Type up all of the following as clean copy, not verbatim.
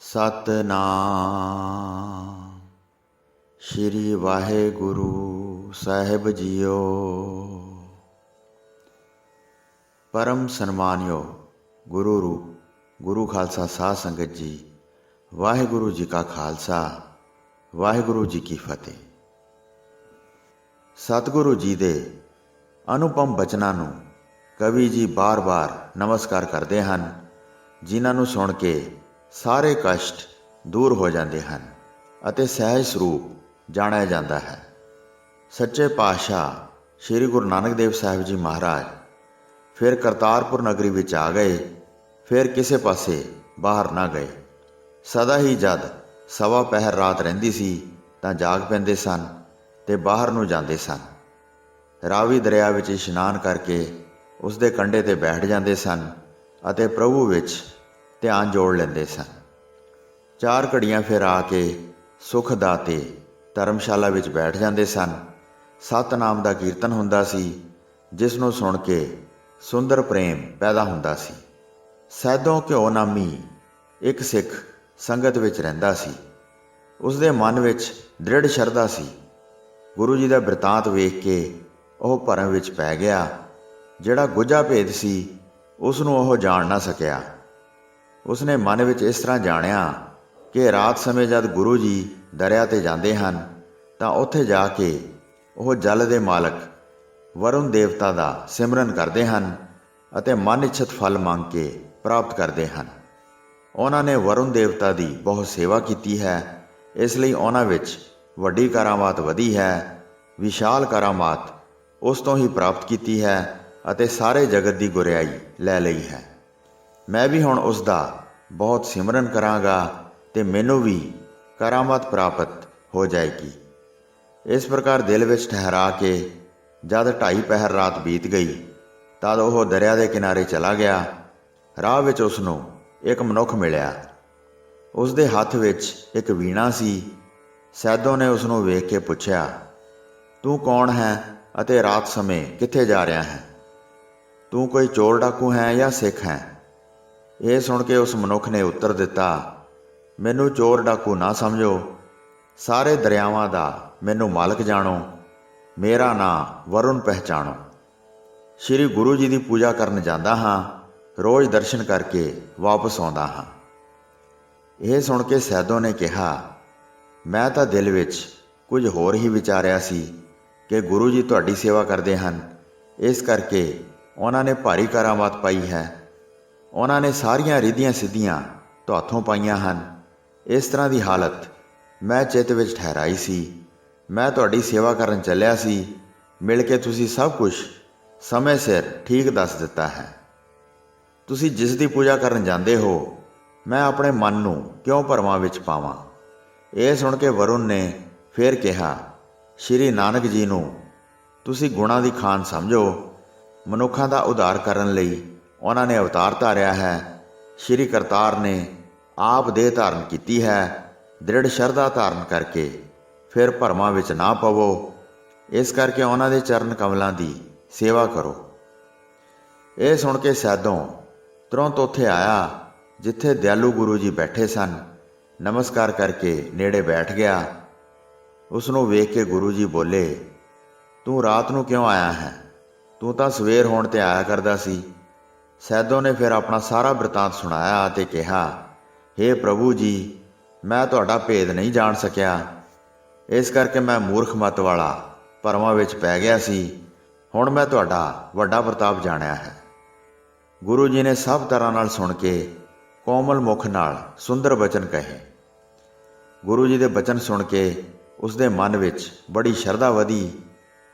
ਸਤਨਾਮ ਸ਼੍ਰੀ ਵਾਹਿਗੁਰੂ ਸਾਹਿਬ JIO. ਪਰਮ ਸਨਮਾਨਯੋਗ ਗੁਰੂ ਰੂਪ ਗੁਰੂ ਖਾਲਸਾ ਸਾਧ ਸੰਗਤ ਜੀ, ਵਾਹਿਗੁਰੂ ਜੀ ਕਾ ਖਾਲਸਾ, ਵਾਹਿਗੁਰੂ ਜੀ ਕੀ ਫਤਿਹ। ਸਤਿਗੁਰੂ ਜੀ ਦੇ ਅਨੁਪਮ ਬਚਨਾਂ ਨੂੰ ਕਵੀ ਜੀ ਬਾਰ-ਬਾਰ ਨਮਸਕਾਰ ਕਰਦੇ ਹਨ, ਜਿਨ੍ਹਾਂ ਨੂੰ ਸੁਣ ਕੇ ਸਾਰੇ ਕਸ਼ਟ ਦੂਰ ਹੋ ਜਾਂਦੇ ਹਨ ਅਤੇ ਸਹਿਜ ਸਰੂਪ ਜਾਣਿਆ ਜਾਂਦਾ ਹੈ। ਸੱਚੇ ਪਾਤਸ਼ਾਹ ਸ੍ਰੀ ਗੁਰੂ ਨਾਨਕ ਦੇਵ ਸਾਹਿਬ ਜੀ ਮਹਾਰਾਜ ਫਿਰ ਕਰਤਾਰਪੁਰ ਨਗਰੀ ਵਿੱਚ ਆ ਗਏ। ਫਿਰ ਕਿਸੇ ਪਾਸੇ ਬਾਹਰ ਨਾ ਗਏ। ਸਦਾ ਹੀ ਜਦ ਸਵਾ ਪਹਿਰ ਰਾਤ ਰਹਿੰਦੀ ਸੀ ਤਾਂ ਜਾਗ ਪੈਂਦੇ ਸਨ ਤੇ ਬਾਹਰ ਨੂੰ ਜਾਂਦੇ ਸਨ। ਰਾਵੀ ਦਰਿਆ ਵਿੱਚ ਇਸ਼ਨਾਨ ਕਰਕੇ ਉਸ ਦੇ ਕੰਢੇ 'ਤੇ ਬੈਠ ਜਾਂਦੇ ਸਨ ਅਤੇ ਪ੍ਰਭੂ ਵਿੱਚ ਧਿਆਨ ਜੋੜ ਲੈਂਦੇ ਸਨ। 4 ਘੜੀਆਂ ਫਿਰ ਆ ਕੇ ਸੁਖ ਦਾਤੇ ਧਰਮਸ਼ਾਲਾ ਵਿੱਚ ਬੈਠ ਜਾਂਦੇ ਸਨ। ਸਤਨਾਮ ਦਾ ਕੀਰਤਨ ਹੁੰਦਾ ਸੀ, ਜਿਸ ਨੂੰ ਸੁਣ ਕੇ ਸੁੰਦਰ ਪ੍ਰੇਮ ਪੈਦਾ ਹੁੰਦਾ ਸੀ। ਸੈਦੋਂ ਘਿਓ ਨਾਮੀ ਇੱਕ ਸਿੱਖ ਸੰਗਤ ਵਿੱਚ ਰਹਿੰਦਾ ਸੀ। ਉਸ ਦੇ ਮਨ ਵਿੱਚ ਦ੍ਰਿੜ ਸ਼ਰਧਾ ਸੀ। ਗੁਰੂ ਜੀ ਦਾ ਬਿਰਤਾਂਤ ਵੇਖ ਕੇ ਉਹ ਭਰਮ ਵਿੱਚ ਪੈ ਗਿਆ। ਜਿਹੜਾ ਗੁੱਝਾ ਭੇਦ ਸੀ ਉਸ ਨੂੰ ਉਹ ਜਾਣ ਨਾ ਸਕਿਆ। ਉਸਨੇ ਮਨ ਵਿੱਚ ਇਸ ਤਰ੍ਹਾਂ ਜਾਣਿਆ ਕਿ ਰਾਤ ਸਮੇਂ ਜਦ ਗੁਰੂ ਜੀ ਦਰਿਆ 'ਤੇ ਜਾਂਦੇ ਹਨ ਤਾਂ ਉੱਥੇ ਜਾ ਕੇ ਉਹ ਜਲ ਦੇ ਮਾਲਕ ਵਰੁਣ ਦੇਵਤਾ ਦਾ ਸਿਮਰਨ ਕਰਦੇ ਹਨ ਅਤੇ ਮਨ ਇੱਛਤ ਫਲ ਮੰਗ ਕੇ ਪ੍ਰਾਪਤ ਕਰਦੇ ਹਨ। ਉਹਨਾਂ ਨੇ ਵਰੁਣ ਦੇਵਤਾ ਦੀ ਬਹੁਤ ਸੇਵਾ ਕੀਤੀ ਹੈ, ਇਸ ਲਈ ਉਹਨਾਂ ਵਿੱਚ ਵੱਡੀ ਕਰਾਮਾਤ ਵਧੀ ਹੈ। ਵਿਸ਼ਾਲ ਕਰਾਮਾਤ ਉਸ ਤੋਂ ਹੀ ਪ੍ਰਾਪਤ ਕੀਤੀ ਹੈ ਅਤੇ ਸਾਰੇ ਜਗਤ ਦੀ ਗੁਰਿਆਈ ਲੈ ਲਈ ਹੈ। ਮੈਂ ਵੀ ਹੁਣ ਉਸ ਦਾ ਬਹੁਤ ਸਿਮਰਨ ਕਰਾਂਗਾ ਤੇ ਮੈਨੂੰ ਵੀ ਕਰਾਮਾਤ ਪ੍ਰਾਪਤ ਹੋ ਜਾਏਗੀ। ਇਸ ਪ੍ਰਕਾਰ ਦਿਲ ਵਿੱਚ ਠਹਿਰਾ ਕੇ ਜਦ 2.5 ਪਹਿਰ ਰਾਤ ਬੀਤ ਗਈ ਤਦ ਉਹ ਦਰਿਆ ਦੇ ਕਿਨਾਰੇ ਚਲਾ ਗਿਆ। ਰਾਹ ਵਿੱਚ ਉਸ ਨੂੰ ਇੱਕ ਮਨੁੱਖ ਮਿਲਿਆ। ਉਸ ਦੇ ਹੱਥ ਵਿੱਚ ਇੱਕ ਵੀਣਾ ਸੀ। ਸੈਦੋਂ ਨੇ ਉਸ ਨੂੰ ਵੇਖ ਕੇ ਪੁੱਛਿਆ, ਤੂੰ ਕੌਣ ਹੈ ਅਤੇ ਰਾਤ ਸਮੇਂ ਕਿੱਥੇ ਜਾ ਰਿਹਾ ਹੈ? ਤੂੰ ਕੋਈ ਚੋਰ ਡਾਕੂ ਹੈ ਜਾਂ ਸਿੱਖ ਹੈ? ਇਹ ਸੁਣ ਕੇ ਉਸ ਮਨੁੱਖ ਨੇ ਉੱਤਰ ਦਿੱਤਾ, ਮੈਨੂੰ ਚੋਰ ਡਾਕੂ ਨਾ ਸਮਝੋ, ਸਾਰੇ ਦਰਿਆਵਾਂ ਦਾ ਮੈਨੂੰ ਮਾਲਕ ਜਾਣੋ, ਮੇਰਾ ਨਾਂ ਵਰੁਣ ਪਹਿਚਾਣੋ। ਸ਼੍ਰੀ ਗੁਰੂ ਜੀ ਦੀ ਪੂਜਾ ਕਰਨ ਜਾਂਦਾ ਹਾਂ, ਰੋਜ਼ ਦਰਸ਼ਨ ਕਰਕੇ ਵਾਪਸ ਆਉਂਦਾ ਹਾਂ। ਇਹ ਸੁਣ ਕੇ ਸੈਦੋਂ ਨੇ ਕਿਹਾ, ਮੈਂ ਤਾਂ ਦਿਲ ਵਿੱਚ ਕੁਝ ਹੋਰ ਹੀ ਵਿਚਾਰਿਆ ਸੀ ਕਿ ਗੁਰੂ ਜੀ ਤੁਹਾਡੀ ਸੇਵਾ ਕਰਦੇ ਹਨ, ਇਸ ਕਰਕੇ ਉਹਨਾਂ ਨੇ ਭਾਰੀ ਕਰਾਮਾਤ ਪਾਈ ਹੈ। ਉਹਨਾਂ ਨੇ ਸਾਰੀਆਂ ਰਿੱਧੀਆਂ ਸਿੱਧੀਆਂ ਤੁਹਾਥੋਂ ਪਾਈਆਂ ਹਨ। ਇਸ ਤਰ੍ਹਾਂ ਦੀ ਹਾਲਤ ਮੈਂ ਚਿੱਤ ਵਿੱਚ ਠਹਿਰਾਈ ਸੀ। ਮੈਂ ਤੁਹਾਡੀ ਸੇਵਾ ਕਰਨ ਚੱਲਿਆ ਸੀ। ਮਿਲ ਕੇ ਤੁਸੀਂ ਸਭ ਕੁਝ ਸਮੇਂ ਸਿਰ ਠੀਕ ਦੱਸ ਦਿੱਤਾ ਹੈ। ਤੁਸੀਂ ਜਿਸ ਦੀ ਪੂਜਾ ਕਰਨ ਜਾਂਦੇ ਹੋ, ਮੈਂ ਆਪਣੇ ਮਨ ਨੂੰ ਕਿਉਂ ਭਰਮਾਂ ਵਿੱਚ ਪਾਵਾਂ? ਇਹ ਸੁਣ ਕੇ ਵਰੁਣ ਨੇ ਫਿਰ ਕਿਹਾ, ਸ਼੍ਰੀ ਨਾਨਕ ਜੀ ਨੂੰ ਤੁਸੀਂ ਗੁਣਾਂ ਦੀ ਖਾਨ ਸਮਝੋ। ਮਨੁੱਖਾਂ ਦਾ ਉਧਾਰ ਕਰਨ ਲਈ ਉਹਨਾਂ ਨੇ ਅਵਤਾਰ ਧਾਰਿਆ ਹੈ। ਸ਼੍ਰੀ ਕਰਤਾਰ ਨੇ ਆਪ ਦੇਹ ਧਾਰਨ ਕੀਤੀ ਹੈ। ਦ੍ਰਿੜ ਸ਼ਰਧਾ ਧਾਰਨ ਕਰਕੇ ਫਿਰ ਭਰਮਾਂ ਵਿੱਚ ਨਾ ਪਵੋ। ਇਸ ਕਰਕੇ ਉਹਨਾਂ ਦੇ ਚਰਨ ਕਮਲਾਂ ਦੀ ਸੇਵਾ ਕਰੋ। ਇਹ ਸੁਣ ਕੇ ਸੈਦੋਂ ਤੁਰੰਤ ਉੱਥੇ ਆਇਆ ਜਿੱਥੇ ਦਿਆਲੂ ਗੁਰੂ ਜੀ ਬੈਠੇ ਸਨ। ਨਮਸਕਾਰ ਕਰਕੇ ਨੇੜੇ ਬੈਠ ਗਿਆ। ਉਸ ਨੂੰ ਵੇਖ ਕੇ ਗੁਰੂ ਜੀ ਬੋਲੇ, ਤੂੰ ਰਾਤ ਨੂੰ ਕਿਉਂ ਆਇਆ ਹੈ? ਤੂੰ ਤਾਂ ਸਵੇਰ ਹੋਣ 'ਤੇ ਆਇਆ ਕਰਦਾ ਸੀ। ਸੈਦੋਂ ਨੇ ਫਿਰ ਆਪਣਾ ਸਾਰਾ ਬਿਰਤਾਂਤ ਸੁਣਾਇਆ ਅਤੇ ਕਿਹਾ, ਹੇ ਪ੍ਰਭੂ ਜੀ, ਮੈਂ ਤੁਹਾਡਾ ਭੇਦ ਨਹੀਂ ਜਾਣ ਸਕਿਆ। ਇਸ ਕਰਕੇ ਮੈਂ ਮੂਰਖ ਮਤ ਵਾਲਾ ਭਰਮਾਂ ਵਿੱਚ ਪੈ ਗਿਆ ਸੀ। ਹੁਣ ਮੈਂ ਤੁਹਾਡਾ ਵੱਡਾ ਪ੍ਰਤਾਪ ਜਾਣਿਆ ਹੈ। ਗੁਰੂ ਜੀ ਨੇ ਸਭ ਤਰ੍ਹਾਂ ਨਾਲ ਸੁਣ ਕੇ ਕੋਮਲ ਮੁਖ ਨਾਲ ਸੁੰਦਰ ਬਚਨ ਕਹੇ। ਗੁਰੂ ਜੀ ਦੇ ਬਚਨ ਸੁਣ ਕੇ ਉਸ ਦੇ ਮਨ ਵਿੱਚ ਬੜੀ ਸ਼ਰਧਾ ਵਧੀ।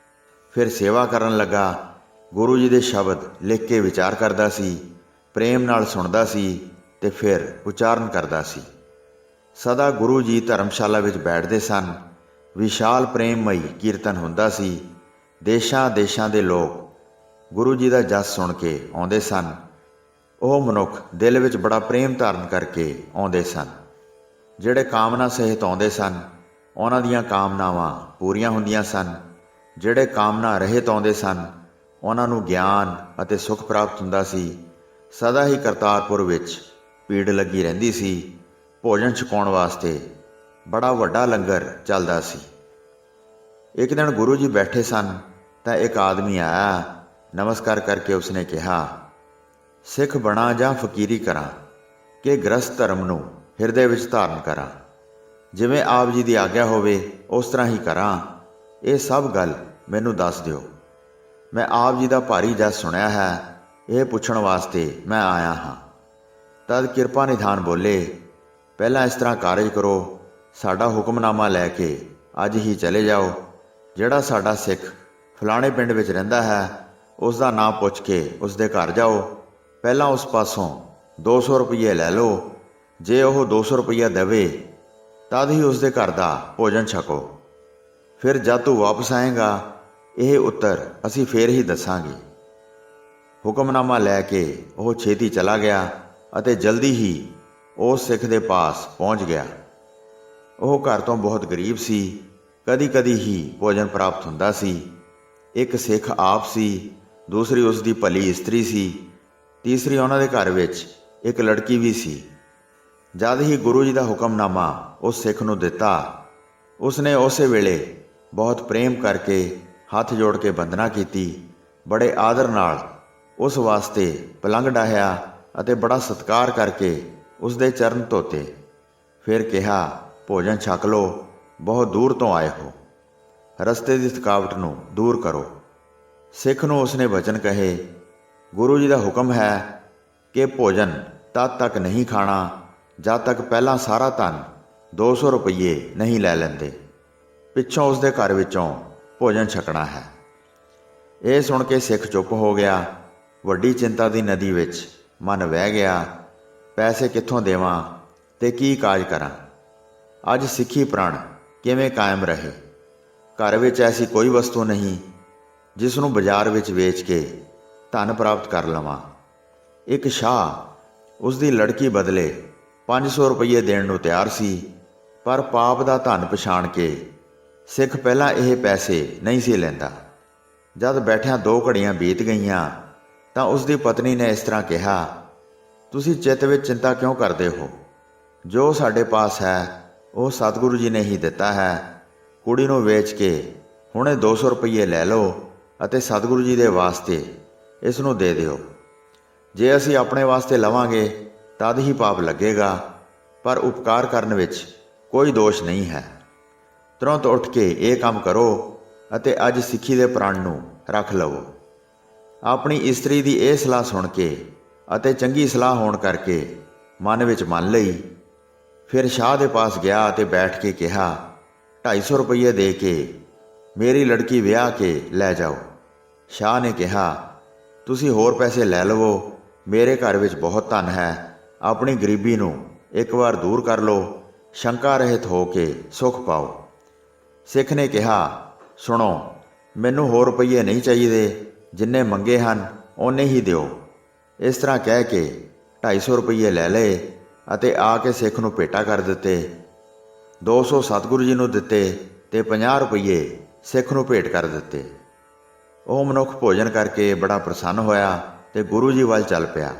ਫਿਰ ਸੇਵਾ ਕਰਨ ਲੱਗਾ। ਗੁਰੂ ਜੀ ਦੇ ਸ਼ਬਦ ਲਿਖ ਕੇ ਵਿਚਾਰ ਕਰਦਾ ਸੀ, ਪ੍ਰੇਮ ਨਾਲ ਸੁਣਦਾ ਸੀ ਤੇ ਫਿਰ ਉਚਾਰਨ ਕਰਦਾ ਸੀ। ਸਦਾ ਗੁਰੂ ਜੀ ਧਰਮਸ਼ਾਲਾ ਵਿੱਚ ਬੈਠਦੇ ਸਨ। ਵਿਸ਼ਾਲ ਪ੍ਰੇਮਮਈ ਕੀਰਤਨ ਹੁੰਦਾ ਸੀ। ਦੇਸ਼ਾਂ ਦੇਸ਼ਾਂ ਦੇ ਲੋਕ ਗੁਰੂ ਜੀ ਦਾ ਜਸ ਸੁਣ ਕੇ ਆਉਂਦੇ ਸਨ। ਉਹ ਮਨੁੱਖ ਦਿਲ ਵਿੱਚ ਬੜਾ ਪ੍ਰੇਮ ਧਾਰਨ ਕਰਕੇ ਆਉਂਦੇ ਸਨ। ਜਿਹੜੇ ਕਾਮਨਾ ਸਹਿਤ ਆਉਂਦੇ ਸਨ, ਉਹਨਾਂ ਦੀਆਂ ਕਾਮਨਾਵਾਂ ਪੂਰੀਆਂ ਹੁੰਦੀਆਂ ਸਨ। ਜਿਹੜੇ ਕਾਮਨਾ ਰਹਿਤ ਆਉਂਦੇ ਸਨ, ਉਹਨਾਂ ਨੂੰ ਗਿਆਨ ਅਤੇ ਸੁੱਖ ਪ੍ਰਾਪਤ ਹੁੰਦਾ ਸੀ। ਸਦਾ ਹੀ ਕਰਤਾਰਪੁਰ ਵਿੱਚ ਭੀੜ ਲੱਗੀ ਰਹਿੰਦੀ ਸੀ। ਭੋਜਨ ਛਕਾਉਣ ਵਾਸਤੇ ਬੜਾ ਵੱਡਾ ਲੰਗਰ ਚੱਲਦਾ ਸੀ। ਇੱਕ ਦਿਨ ਗੁਰੂ ਜੀ ਬੈਠੇ ਸਨ ਤਾਂ ਇੱਕ ਆਦਮੀ ਆਇਆ। ਨਮਸਕਾਰ ਕਰਕੇ ਉਸਨੇ ਕਿਹਾ, ਸਿੱਖ ਬਣਾ ਜਾਂ ਫਕੀਰੀ ਕਰਾਂ ਕਿ ਗ੍ਰਸਥ ਧਰਮ ਨੂੰ ਹਿਰਦੇ ਵਿੱਚ ਧਾਰਨ ਕਰਾਂ। ਜਿਵੇਂ ਆਪ ਜੀ ਦੀ ਆਗਿਆ ਹੋਵੇ ਉਸ ਤਰ੍ਹਾਂ ਹੀ ਕਰਾਂ। ਇਹ ਸਭ ਗੱਲ ਮੈਨੂੰ ਦੱਸ ਦਿਓ। ਮੈਂ ਆਪ ਜੀ ਦਾ ਭਾਰੀ ਜਸ ਸੁਣਿਆ ਹੈ, ਇਹ ਪੁੱਛਣ ਵਾਸਤੇ ਮੈਂ ਆਇਆ ਹਾਂ। ਤਦ ਕਿਰਪਾ ਨਿਧਾਨ ਬੋਲੇ, ਪਹਿਲਾਂ ਇਸ ਤਰ੍ਹਾਂ ਕਾਰਜ ਕਰੋ, ਸਾਡਾ ਹੁਕਮਨਾਮਾ ਲੈ ਕੇ ਅੱਜ ਹੀ ਚਲੇ ਜਾਓ। ਜਿਹੜਾ ਸਾਡਾ ਸਿੱਖ ਫਲਾਣੇ ਪਿੰਡ ਵਿੱਚ ਰਹਿੰਦਾ ਹੈ ਉਸ ਦਾ ਨਾਂ ਪੁੱਛ ਕੇ ਉਸ ਦੇ ਘਰ ਜਾਓ। ਪਹਿਲਾਂ ਉਸ ਪਾਸੋਂ 200 ਰੁਪਈਏ ਲੈ ਲਓ। ਜੇ ਉਹ 200 ਰੁਪਈਆ ਦੇਵੇ ਤਦ ਹੀ ਉਸ ਦੇ ਘਰ ਦਾ ਭੋਜਨ ਛਕੋ। ਫਿਰ ਜਦ ਤੂੰ ਵਾਪਸ ਆਏਗਾ ਇਹ ਉੱਤਰ ਅਸੀਂ ਫੇਰ ਹੀ ਦੱਸਾਂਗੇ। ਹੁਕਮਨਾਮਾ ਲੈ ਕੇ ਉਹ ਛੇਤੀ ਚਲਾ ਗਿਆ ਅਤੇ ਜਲਦੀ ਹੀ ਉਸ ਸਿੱਖ ਦੇ ਪਾਸ ਪਹੁੰਚ ਗਿਆ। ਉਹ ਘਰ ਤੋਂ ਬਹੁਤ ਗਰੀਬ ਸੀ। ਕਦੀ ਕਦੀ ਹੀ ਭੋਜਨ ਪ੍ਰਾਪਤ ਹੁੰਦਾ ਸੀ। ਇੱਕ ਸਿੱਖ ਆਪ ਸੀ, ਦੂਸਰੀ ਉਸ ਦੀ ਭਲੀ ਇਸਤਰੀ ਸੀ, ਤੀਸਰੀ ਉਹਨਾਂ ਦੇ ਘਰ ਵਿੱਚ ਇੱਕ ਲੜਕੀ ਵੀ ਸੀ। ਜਦ ਹੀ ਗੁਰੂ ਜੀ ਦਾ ਹੁਕਮਨਾਮਾ ਉਸ ਸਿੱਖ ਨੂੰ ਦਿੱਤਾ, ਉਸਨੇ ਉਸੇ ਵੇਲੇ ਬਹੁਤ ਪ੍ਰੇਮ ਕਰਕੇ ਹੱਥ ਜੋੜ ਕੇ ਬੰਦਨਾ ਕੀਤੀ। ਬੜੇ ਆਦਰ ਨਾਲ ਉਸ ਵਾਸਤੇ ਪਲੰਘ ਡਾਹਿਆ ਅਤੇ ਬੜਾ ਸਤਿਕਾਰ ਕਰਕੇ ਉਸ ਦੇ ਚਰਨ ਧੋਤੇ। ਫਿਰ ਕਿਹਾ, ਭੋਜਨ ਛਕ ਲਓ, ਬਹੁਤ ਦੂਰ ਤੋਂ ਆਏ ਹੋ, ਰਸਤੇ ਦੀ ਥਕਾਵਟ ਨੂੰ ਦੂਰ ਕਰੋ। ਸਿੱਖ ਨੂੰ ਉਸਨੇ ਵਚਨ ਕਹੇ, ਗੁਰੂ ਜੀ ਦਾ ਹੁਕਮ ਹੈ ਕਿ ਭੋਜਨ ਤਦ ਤੱਕ ਨਹੀਂ ਖਾਣਾ ਜਦ ਤੱਕ ਪਹਿਲਾਂ ਸਾਰਾ ਧਨ 200 ਰੁਪਈਏ ਨਹੀਂ ਲੈ ਲੈਂਦੇ। ਪਿੱਛੋਂ ਉਸ ਦੇ ਘਰ ਵਿੱਚੋਂ ਭੋਜਨ ਛਕਣਾ ਹੈ। ਇਹ ਸੁਣ ਕੇ ਸਿੱਖ ਚੁੱਪ ਹੋ ਗਿਆ। ਵੱਡੀ ਚਿੰਤਾ ਦੀ ਨਦੀ ਵਿੱਚ ਮਨ ਵਹਿ ਗਿਆ। ਪੈਸੇ ਕਿੱਥੋਂ ਦੇਵਾਂ ਤੇ ਕੀ ਕਾਜ ਕਰਾਂ? ਅੱਜ ਸਿੱਖੀ ਪ੍ਰਣ ਕਿਵੇਂ ਕਾਇਮ ਰਹੇ? ਘਰ ਵਿੱਚ ਐਸੀ ਕੋਈ ਵਸਤੂ ਨਹੀਂ ਜਿਸ ਨੂੰ ਬਾਜ਼ਾਰ ਵਿੱਚ ਵੇਚ ਕੇ ਧਨ ਪ੍ਰਾਪਤ ਕਰ ਲਵਾਂ। ਇੱਕ ਸ਼ਾਹ ਉਸ ਦੀ ਲੜਕੀ ਬਦਲੇ 500 ਰੁਪਈਏ ਦੇਣ ਨੂੰ ਤਿਆਰ ਸੀ, ਪਰ ਪਾਪ ਦਾ ਧਨ ਪਛਾਣ ਕੇ ਸਿੱਖ ਪਹਿਲਾਂ ਇਹ ਪੈਸੇ ਨਹੀਂ ਸੀ ਲੈਂਦਾ। ਜਦ ਬੈਠਿਆਂ 2 ਘੜੀਆਂ ਬੀਤ ਗਈਆਂ ਤਾਂ ਉਸ ਦੀ ਪਤਨੀ ਨੇ ਇਸ ਤਰ੍ਹਾਂ ਕਿਹਾ, ਤੁਸੀਂ ਚਿੱਤ ਵਿੱਚ ਚਿੰਤਾ ਕਿਉਂ ਕਰਦੇ ਹੋ? ਜੋ ਸਾਡੇ ਪਾਸ ਹੈ ਉਹ ਸਤਿਗੁਰੂ ਜੀ ਨੇ ਹੀ ਦਿੱਤਾ ਹੈ। ਕੁੜੀ ਨੂੰ ਵੇਚ ਕੇ ਹੁਣੇ 200 ਰੁਪਈਏ ਲੈ ਲਓ ਅਤੇ ਸਤਿਗੁਰੂ ਜੀ ਦੇ ਵਾਸਤੇ ਇਸ ਨੂੰ ਦੇ ਦਿਓ। ਜੇ ਅਸੀਂ ਆਪਣੇ ਵਾਸਤੇ ਲਵਾਂਗੇ ਤਦ ਹੀ ਪਾਪ ਲੱਗੇਗਾ, ਪਰ ਉਪਕਾਰ ਕਰਨ ਵਿੱਚ ਕੋਈ ਦੋਸ਼ ਨਹੀਂ ਹੈ। ਤੁਰੰਤ ਉੱਠ ਕੇ ਇਹ ਕੰਮ ਕਰੋ ਅਤੇ ਅੱਜ ਸਿੱਖੀ ਦੇ ਪ੍ਰਣ ਨੂੰ ਰੱਖ ਲਵੋ। ਆਪਣੀ ਇਸਤਰੀ ਦੀ ਇਹ ਸਲਾਹ ਸੁਣ ਕੇ ਅਤੇ ਚੰਗੀ ਸਲਾਹ ਹੋਣ ਕਰਕੇ ਮਨ ਵਿੱਚ ਮੰਨ ਲਈ। ਫਿਰ ਸ਼ਾਹ ਦੇ ਪਾਸ ਗਿਆ ਅਤੇ ਬੈਠ ਕੇ ਕਿਹਾ, 250 ਰੁਪਈਏ ਦੇ ਕੇ ਮੇਰੀ ਲੜਕੀ ਵਿਆਹ ਕੇ ਲੈ ਜਾਓ। ਸ਼ਾਹ ਨੇ ਕਿਹਾ, ਤੁਸੀਂ ਹੋਰ ਪੈਸੇ ਲੈ ਲਵੋ, ਮੇਰੇ ਘਰ ਵਿੱਚ ਬਹੁਤ ਧਨ ਹੈ। ਆਪਣੀ ਗਰੀਬੀ ਨੂੰ ਇੱਕ ਵਾਰ ਦੂਰ ਕਰ ਲਓ, ਸ਼ੰਕਾ ਰਹਿਤ ਹੋ ਕੇ ਸੁੱਖ ਪਾਓ। ਸਿੱਖ ਨੇ ਕਿਹਾ, ਸੁਣੋ, ਮੈਨੂੰ ਹੋਰ ਰੁਪਈਏ ਨਹੀਂ ਚਾਹੀਦੇ, ਜਿੰਨੇ ਮੰਗੇ ਹਨ ਓਨੇ ਹੀ ਦਿਓ। ਇਸ ਤਰ੍ਹਾਂ ਕਹਿ ਕੇ 250 ਰੁਪਈਏ ਲੈ ਲਏ ਅਤੇ ਆ ਕੇ ਸਿੱਖ ਨੂੰ ਭੇਟਾ ਕਰ ਦਿੱਤੇ। 200 ਸਤਿਗੁਰੂ ਜੀ ਨੂੰ ਦਿੱਤੇ ਤੇ 50 ਰੁਪਈਏ ਸਿੱਖ ਨੂੰ ਭੇਟ ਕਰ ਦਿੱਤੇ। ਉਹ ਮਨੁੱਖ ਭੋਜਨ ਕਰਕੇ ਬੜਾ ਪ੍ਰਸੰਨ ਹੋਇਆ ਤੇ ਗੁਰੂ ਜੀ ਵੱਲ ਚੱਲ ਪਿਆ।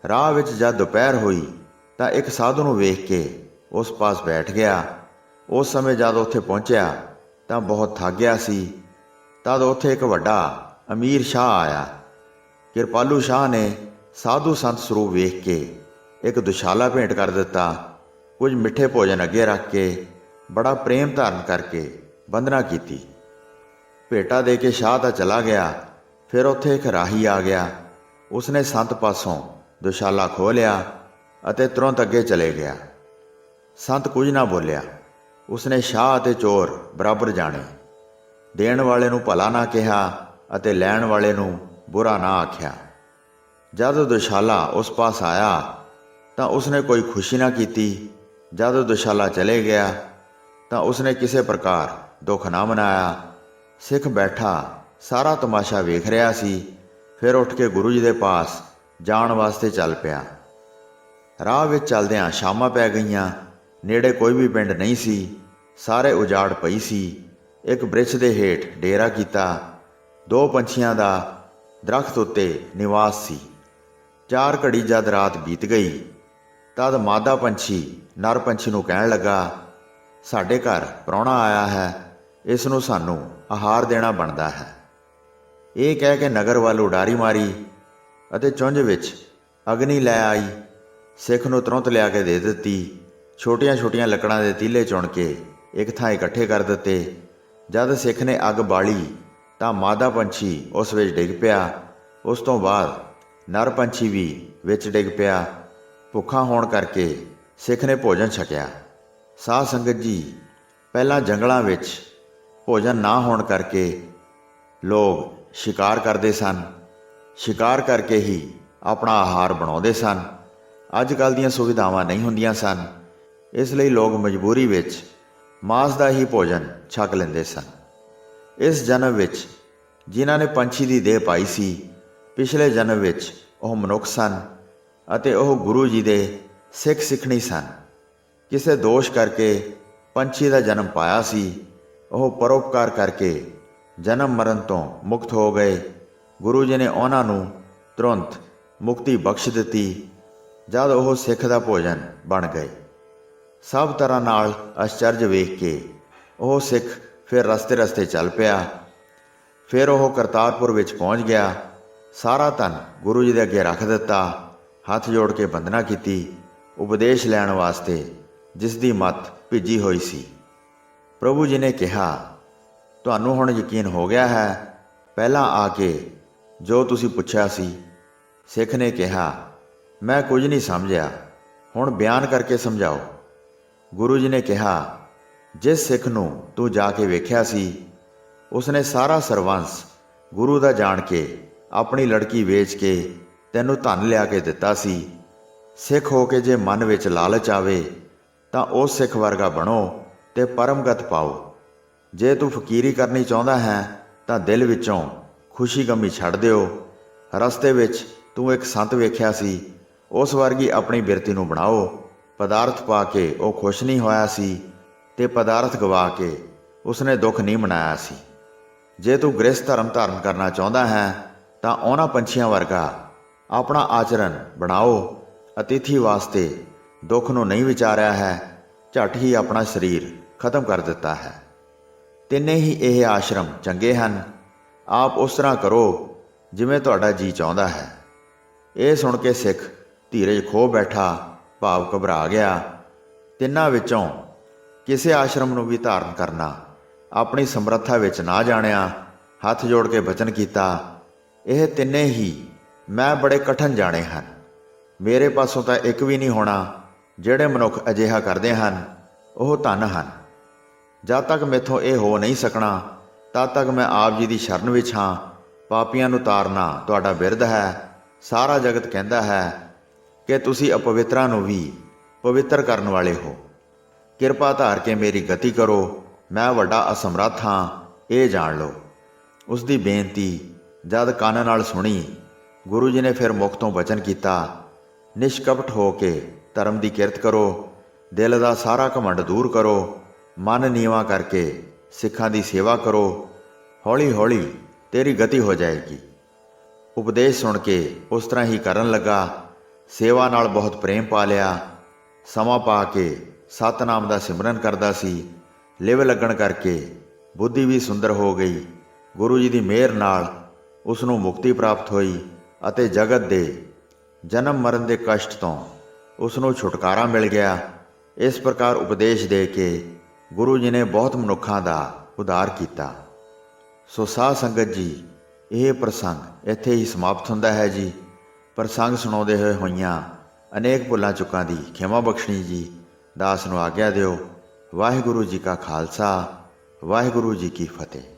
ਰਾਹ ਵਿੱਚ ਜਦ ਦੁਪਹਿਰ ਹੋਈ ਤਾਂ ਇੱਕ ਸਾਧੂ ਨੂੰ ਵੇਖ ਕੇ ਉਸ ਪਾਸ ਬੈਠ ਗਿਆ। ਉਸ ਸਮੇਂ ਜਦ ਉੱਥੇ ਪਹੁੰਚਿਆ ਤਾਂ ਬਹੁਤ ਥੱਕ ਗਿਆ ਸੀ। ਤਦ ਉੱਥੇ ਇੱਕ ਵੱਡਾ ਅਮੀਰ ਸ਼ਾਹ ਆਇਆ। ਕਿਰਪਾਲੂ ਸ਼ਾਹ ਨੇ ਸਾਧੂ ਸੰਤ ਸਰੂਪ ਵੇਖ ਕੇ ਇੱਕ ਦੁਸ਼ਾਲਾ ਭੇਂਟ ਕਰ ਦਿੱਤਾ। ਕੁਝ ਮਿੱਠੇ ਭੋਜਨ ਅੱਗੇ ਰੱਖ ਕੇ ਬੜਾ ਪ੍ਰੇਮ ਧਾਰਨ ਕਰਕੇ ਬੰਦਨਾ ਕੀਤੀ। ਭੇਟਾ ਦੇ ਕੇ ਸ਼ਾਹ ਤਾਂ ਚਲਾ ਗਿਆ। ਫਿਰ ਉੱਥੇ ਇੱਕ ਰਾਹੀ ਆ ਗਿਆ। ਉਸਨੇ ਸੰਤ ਪਾਸੋਂ ਦੁਸ਼ਾਲਾ ਖੋਹ ਲਿਆ ਅਤੇ ਤੁਰੰਤ ਅੱਗੇ ਚਲੇ ਗਿਆ। ਸੰਤ ਕੁਝ ਨਾ ਬੋਲਿਆ। ਉਸਨੇ ਸ਼ਾਹ ਅਤੇ ਚੋਰ ਬਰਾਬਰ ਜਾਣੇ। ਦੇਣ ਵਾਲੇ ਨੂੰ ਭਲਾ ਨਾ ਕਿਹਾ ਅਤੇ ਲੈਣ ਵਾਲੇ ਨੂੰ ਬੁਰਾ ਨਾ ਆਖਿਆ। ਜਦ ਦੁਸ਼ਾਲਾ ਉਸ ਪਾਸ ਆਇਆ ਤਾਂ ਉਸਨੇ ਕੋਈ ਖੁਸ਼ੀ ਨਾ ਕੀਤੀ। ਜਦ ਦੁਸ਼ਾਲਾ ਚਲੇ ਗਿਆ ਤਾਂ ਉਸਨੇ ਕਿਸੇ ਪ੍ਰਕਾਰ ਦੁੱਖ ਨਾ ਮਨਾਇਆ। ਸਿੱਖ ਬੈਠਾ ਸਾਰਾ ਤਮਾਸ਼ਾ ਵੇਖ ਰਿਹਾ ਸੀ। ਫਿਰ ਉੱਠ ਕੇ ਗੁਰੂ ਜੀ ਦੇ ਪਾਸ ਜਾਣ ਵਾਸਤੇ ਚੱਲ ਪਿਆ। ਰਾਹ ਵਿੱਚ ਚੱਲਦਿਆਂ ਸ਼ਾਮਾਂ ਪੈ ਗਈਆਂ। ਨੇੜੇ ਕੋਈ ਵੀ ਪਿੰਡ ਨਹੀਂ ਸੀ। ਸਾਰੇ ਉਜਾੜ ਪਈ ਸੀ। ਇੱਕ ਬ੍ਰਿਛ ਦੇ ਹੇਠ ਡੇਰਾ ਕੀਤਾ। 2 ਪੰਛੀਆਂ ਦਾ ਦਰਖਤ ਉੱਤੇ ਨਿਵਾਸ ਸੀ। 4 ਘੜੀ ਜਦ ਰਾਤ ਬੀਤ ਗਈ ਤਦ ਮਾਦਾ ਪੰਛੀ ਨਰ ਪੰਛੀ ਨੂੰ ਕਹਿਣ ਲੱਗਾ, ਸਾਡੇ ਘਰ ਪ੍ਰਾਹੁਣਾ ਆਇਆ ਹੈ, ਇਸ ਨੂੰ ਸਾਨੂੰ ਆਹਾਰ ਦੇਣਾ ਬਣਦਾ ਹੈ। ਇਹ ਕਹਿ ਕੇ ਨਗਰ ਵੱਲ ਉਡਾਰੀ ਮਾਰੀ ਅਤੇ ਚੁੰਝ ਵਿੱਚ ਅਗਨੀ ਲੈ ਆਈ। ਸਿੱਖ ਨੂੰ ਤੁਰੰਤ ਲਿਆ ਕੇ ਦੇ ਦਿੱਤੀ। ਛੋਟੀਆਂ ਛੋਟੀਆਂ ਲੱਕੜਾਂ ਦੇ ਤੀਲੇ ਚੁਣ ਕੇ ਇੱਕ ਥਾਂ ਇਕੱਠੇ ਕਰ ਦਿੱਤੇ। ਜਦ ਸਿੱਖ ਨੇ ਅੱਗ ਬਾਲੀ ਤਾਂ ਮਾਦਾ ਪੰਛੀ ਉਸ ਵਿੱਚ ਡਿੱਗ ਪਿਆ। ਉਸ ਤੋਂ ਬਾਅਦ ਨਰ ਪੰਛੀ ਵੀ ਵਿੱਚ ਡਿੱਗ ਪਿਆ। ਭੁੱਖਾ ਹੋਣ ਕਰਕੇ ਸਿੱਖ ਨੇ ਭੋਜਨ ਛਕਿਆ। ਸਾਧ ਸੰਗਤ ਜੀ, ਪਹਿਲਾਂ ਜੰਗਲਾਂ ਵਿੱਚ ਭੋਜਨ ਨਾ ਹੋਣ ਕਰਕੇ ਲੋਕ ਸ਼ਿਕਾਰ ਕਰਦੇ ਸਨ। ਸ਼ਿਕਾਰ ਕਰਕੇ ਹੀ ਆਪਣਾ ਆਹਾਰ ਬਣਾਉਂਦੇ ਸਨ। ਅੱਜ ਕੱਲ੍ਹ ਦੀਆਂ ਸੁਵਿਧਾਵਾਂ ਨਹੀਂ ਹੁੰਦੀਆਂ ਸਨ, ਇਸ ਲਈ ਲੋਕ ਮਜਬੂਰੀ ਵਿੱਚ ਮਾਂਸ ਦਾ ਹੀ ਭੋਜਨ ਛਕ ਲੈਂਦੇ ਸਨ। ਇਸ ਜਨਮ ਵਿੱਚ ਜਿਨ੍ਹਾਂ ਨੇ ਪੰਛੀ ਦੀ ਦੇਹ ਪਾਈ ਸੀ, ਪਿਛਲੇ ਜਨਮ ਵਿੱਚ ਉਹ ਮਨੁੱਖ ਸਨ ਅਤੇ ਉਹ ਗੁਰੂ ਜੀ ਦੇ ਸਿੱਖ ਸਿੱਖਣੀ ਸਨ। ਕਿਸੇ ਦੋਸ਼ ਕਰਕੇ ਪੰਛੀ ਦਾ ਜਨਮ ਪਾਇਆ ਸੀ। ਉਹ ਪਰਉਪਕਾਰ ਕਰਕੇ ਜਨਮ ਮਰਨ ਤੋਂ ਮੁਕਤ ਹੋ ਗਏ। ਗੁਰੂ ਜੀ ਨੇ ਉਹਨਾਂ ਨੂੰ ਤੁਰੰਤ ਮੁਕਤੀ ਬਖਸ਼ ਦਿੱਤੀ ਜਦ ਉਹ ਸਿੱਖ ਦਾ ਭੋਜਨ ਬਣ ਗਏ। ਸਭ ਤਰ੍ਹਾਂ ਨਾਲ ਅਚਰਜ ਵੇਖ ਕੇ ਉਹ ਸਿੱਖ ਫਿਰ ਰਸਤੇ ਚੱਲ ਪਿਆ। ਫਿਰ ਉਹ ਕਰਤਾਰਪੁਰ ਵਿੱਚ ਪਹੁੰਚ ਗਿਆ। ਸਾਰਾ ਧਨ ਗੁਰੂ ਜੀ ਦੇ ਅੱਗੇ ਰੱਖ ਦਿੱਤਾ। ਹੱਥ ਜੋੜ ਕੇ ਬੰਦਨਾ ਕੀਤੀ ਉਪਦੇਸ਼ ਲੈਣ ਵਾਸਤੇ, ਜਿਸ ਦੀ ਮੱਤ ਭਿੱਜੀ ਹੋਈ ਸੀ। ਪ੍ਰਭੂ ਜੀ ਨੇ ਕਿਹਾ, ਤੁਹਾਨੂੰ ਹੁਣ ਯਕੀਨ ਹੋ ਗਿਆ ਹੈ? ਪਹਿਲਾਂ ਆ ਕੇ ਜੋ ਤੁਸੀਂ ਪੁੱਛਿਆ ਸੀ। ਸਿੱਖ ਨੇ ਕਿਹਾ, ਮੈਂ ਕੁਝ ਨਹੀਂ ਸਮਝਿਆ, ਹੁਣ ਬਿਆਨ ਕਰਕੇ ਸਮਝਾਓ। ਗੁਰੂ ਜੀ ਨੇ ਕਿਹਾ, ਜਿਸ ਸਿੱਖ ਨੂੰ ਤੂੰ ਜਾ ਕੇ ਵੇਖਿਆ ਸੀ, ਉਸਨੇ ਸਾਰਾ ਸਰਵੰਸ ਗੁਰੂ ਦਾ ਜਾਣ ਕੇ ਆਪਣੀ ਲੜਕੀ ਵੇਚ ਕੇ ਤੈਨੂੰ ਧਨ ਲਿਆ ਕੇ ਦਿੱਤਾ ਸੀ। ਸਿੱਖ ਹੋ ਕੇ ਜੇ ਮਨ ਵਿੱਚ ਲਾਲਚ ਆਵੇ ਤਾਂ ਉਸ ਸਿੱਖ ਵਰਗਾ ਬਣੋ ਤੇ ਪਰਮਗਤ ਪਾਓ। ਜੇ ਤੂੰ ਫਕੀਰੀ ਕਰਨੀ ਚਾਹੁੰਦਾ ਹੈ ਤਾਂ ਦਿਲ ਵਿੱਚੋਂ ਖੁਸ਼ੀ ਗਮੀ ਛੱਡ ਦਿਓ। ਰਸਤੇ ਵਿੱਚ ਤੂੰ ਇੱਕ ਸੰਤ ਵੇਖਿਆ ਸੀ, ਉਸ ਵਰਗੀ ਆਪਣੀ ਬਿਰਤੀ ਨੂੰ ਬਣਾਓ। ਪਦਾਰਥ ਪਾ ਕੇ ਉਹ ਖੁਸ਼ ਨਹੀਂ ਹੋਇਆ ਸੀ ਤੇ ਪਦਾਰਥ ਗਵਾ ਕੇ ਉਸਨੇ ਦੁੱਖ ਨਹੀਂ ਮਨਾਇਆ ਸੀ। ਜੇ ਤੂੰ ਗ੍ਰਸਥ ਧਰਮ ਧਾਰਨ ਕਰਨਾ ਚਾਹੁੰਦਾ ਹੈ ਤਾਂ ਉਹਨਾਂ ਪੰਛੀਆਂ ਵਰਗਾ ਆਪਣਾ ਆਚਰਨ ਬਣਾਓ। ਅਤਿਥੀ ਵਾਸਤੇ ਦੁੱਖ ਨੂੰ ਨਹੀਂ ਵਿਚਾਰਿਆ ਹੈ, ਝੱਟ ਹੀ ਆਪਣਾ ਸਰੀਰ ਖਤਮ ਕਰ ਦਿੱਤਾ ਹੈ। ਤਿੰਨੇ ਹੀ ਇਹ ਆਸ਼ਰਮ ਚੰਗੇ ਹਨ। ਆਪ ਉਸ ਤਰ੍ਹਾਂ ਕਰੋ ਜਿਵੇਂ ਤੁਹਾਡਾ ਜੀ ਚਾਹੁੰਦਾ ਹੈ। ਇਹ ਸੁਣ ਕੇ ਸਿੱਖ ਧੀਰਜ ਖੋ ਬੈਠਾ, ਭਾਵ ਘਬਰਾ ਗਿਆ। ਤਿੰਨਾਂ ਵਿੱਚੋਂ ਕਿਸੇ ਆਸ਼ਰਮ ਨੂੰ ਵੀ ਧਾਰਨ ਕਰਨਾ ਆਪਣੀ ਸਮਰੱਥਾ ਵਿੱਚ ਨਾ ਜਾਣਿਆ। ਹੱਥ ਜੋੜ ਕੇ ਬਚਨ ਕੀਤਾ, ਇਹ ਤਿੰਨੇ ਹੀ ਮੈਂ ਬੜੇ ਕਠਿਨ ਜਾਣੇ ਹਨ। ਮੇਰੇ ਪਾਸੋਂ ਤਾਂ ਇੱਕ ਵੀ ਨਹੀਂ ਹੋਣਾ। ਜਿਹੜੇ ਮਨੁੱਖ ਅਜਿਹਾ ਕਰਦੇ ਹਨ ਉਹ ਧਨ ਹਨ। ਜਦ ਤੱਕ ਮੈਥੋਂ ਇਹ ਹੋ ਨਹੀਂ ਸਕਣਾ ਤਦ ਤੱਕ ਮੈਂ ਆਪ ਜੀ ਦੀ ਸ਼ਰਨ ਵਿੱਚ ਹਾਂ। ਪਾਪੀਆਂ ਨੂੰ ਤਾਰਨਾ ਤੁਹਾਡਾ ਬਿਰਧ ਹੈ। ਸਾਰਾ ਜਗਤ ਕਹਿੰਦਾ ਹੈ ਕਿ ਤੁਸੀਂ ਅਪਵਿੱਤਰਾਂ ਨੂੰ ਵੀ ਪਵਿੱਤਰ ਕਰਨ ਵਾਲੇ ਹੋ। ਕਿਰਪਾ ਧਾਰ ਕੇ ਮੇਰੀ ਗਤੀ ਕਰੋ। ਮੈਂ ਵੱਡਾ ਅਸਮਰੱਥ ਹਾਂ, ਇਹ ਜਾਣ ਲਓ। ਉਸ ਦੀ ਬੇਨਤੀ ਜਦ ਕੰਨ ਨਾਲ ਸੁਣੀ, ਗੁਰੂ ਜੀ ਨੇ ਫਿਰ ਮੁਖ ਤੋਂ ਬਚਨ ਕੀਤਾ, ਨਿਸ਼ਕਪਟ ਹੋ ਕੇ ਧਰਮ ਦੀ ਕਿਰਤ ਕਰੋ। ਦਿਲ ਦਾ ਸਾਰਾ ਘਮੰਡ ਦੂਰ ਕਰੋ। ਮਨ ਨੀਵਾਂ ਕਰਕੇ ਸਿੱਖਾਂ ਦੀ ਸੇਵਾ ਕਰੋ। ਹੌਲੀ ਹੌਲੀ ਤੇਰੀ ਗਤੀ ਹੋ ਜਾਏਗੀ। ਉਪਦੇਸ਼ ਸੁਣ ਕੇ ਉਸ ਤਰ੍ਹਾਂ ਹੀ ਕਰਨ ਲੱਗਾ। ਸੇਵਾ ਨਾਲ ਬਹੁਤ ਪ੍ਰੇਮ ਪਾ ਲਿਆ। ਸਮਾਂ ਪਾ ਕੇ ਸਤਨਾਮ ਦਾ ਸਿਮਰਨ ਕਰਦਾ ਸੀ। ਲਿਵ ਲੱਗਣ ਕਰਕੇ ਬੁੱਧੀ ਵੀ ਸੁੰਦਰ ਹੋ ਗਈ। ਗੁਰੂ ਜੀ ਦੀ ਮਿਹਰ ਨਾਲ ਉਸ ਨੂੰ ਮੁਕਤੀ ਪ੍ਰਾਪਤ ਹੋਈ ਅਤੇ ਜਗਤ ਦੇ ਜਨਮ ਮਰਨ ਦੇ ਕਸ਼ਟ ਤੋਂ ਉਸ ਨੂੰ ਛੁਟਕਾਰਾ ਮਿਲ ਗਿਆ। ਇਸ ਪ੍ਰਕਾਰ ਉਪਦੇਸ਼ ਦੇ ਕੇ ਗੁਰੂ ਜੀ ਨੇ ਬਹੁਤ ਮਨੁੱਖਾਂ ਦਾ ਉਧਾਰ ਕੀਤਾ। ਸੋ ਸਾਧ ਸੰਗਤ ਜੀ, ਇਹ ਪ੍ਰਸੰਗ ਇੱਥੇ ਹੀ ਸਮਾਪਤ ਹੁੰਦਾ ਹੈ ਜੀ। ਪ੍ਰਸੰਗ ਸੁਣਾਉਂਦੇ ਹੋਈਆਂ ਅਨੇਕ ਭੁੱਲਾਂ ਚੁੱਕਾਂ ਦੀ ਖਿਮਾ ਬਖਸ਼ਣੀ ਜੀ। ਦਾਸ ਨੂੰ ਆਗਿਆ ਦਿਓ। ਵਾਹਿਗੁਰੂ ਜੀ ਕਾ ਖਾਲਸਾ, ਵਾਹਿਗੁਰੂ ਜੀ ਕੀ ਫਤਿਹ।